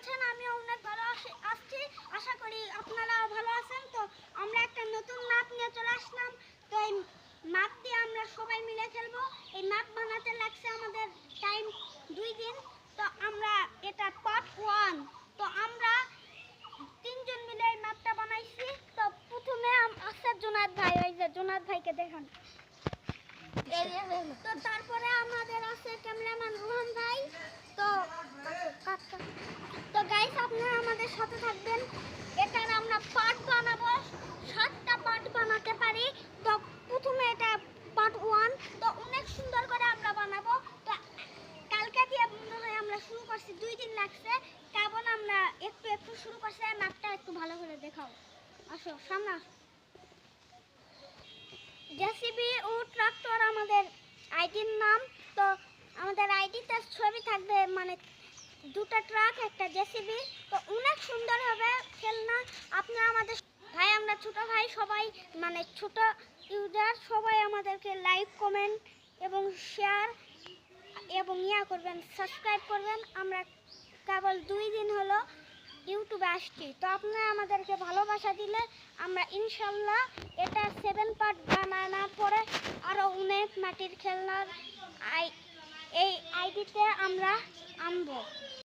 আছেন? আমিও অনেক ভালো আছি। আশা করি আপনারাও ভালো আছেন। তো আমরা একটা নতুন ম্যাপ নিয়ে চলে আসলাম। তো এই ম্যাপ দিয়ে আমরা সবাই মিলে খেলবো। এই ম্যাপ বানাতে লাগছে আমাদের টাইম 2 দিন। তো আমরা এটা পার্ট 1। তো আমরা 3 জন মিলে এই ম্যাপটা বানাইছি। তো প্রথমে আছে জুনায়েদ ভাই, ওই যে জুনায়েদ ভাইকে দেখান। তো তারপরে আমাদের আছে ক্যামেরাম্যান রোহান ভাই। তো তো গাইস, আপনারা আমাদের সাথে থাকবেন। এটার আমরা পার্ট বানাবো, 7টা পার্ট বানাতে পারি। তো প্রথমে এটা পার্ট 1। তো অনেক সুন্দর করে আমরা বানাবো। তো কালকে দিয়ে মনে হয় আমরা শুরু করছি, 2 দিন লাগছে। কেবল আমরা একটু শুরু করছি। ম্যাপটা একটু ভালো করে দেখাও। আসো সামনে আসো। জেসিবি ও ট্রাক্টর আমাদের আইডির নাম। তো আমাদের আইডিতে ছবি থাকবে, মানে 2টা ট্রাক, একটা জেসিবি। তো অনেক সুন্দর হবে খেলনা। আপনারা আমাদের ভাই, আমরা ছোট ভাই সবাই, মানে ছোট ইউজার সবাই আমাদেরকে লাইক, কমেন্ট এবং শেয়ার এবং করবেন, সাবস্ক্রাইব করবেন। আমরা কেবল 2 দিন হলো ইউটিউবে আসছি। তো আপনারা আমাদেরকে ভালোবাসা দিলে আমরা ইনশাল্লাহ এটা 7 পার্ট বানানোর পরে আরও অনেক মাটির খেলনার এই আইডিতে আমরা আনবো।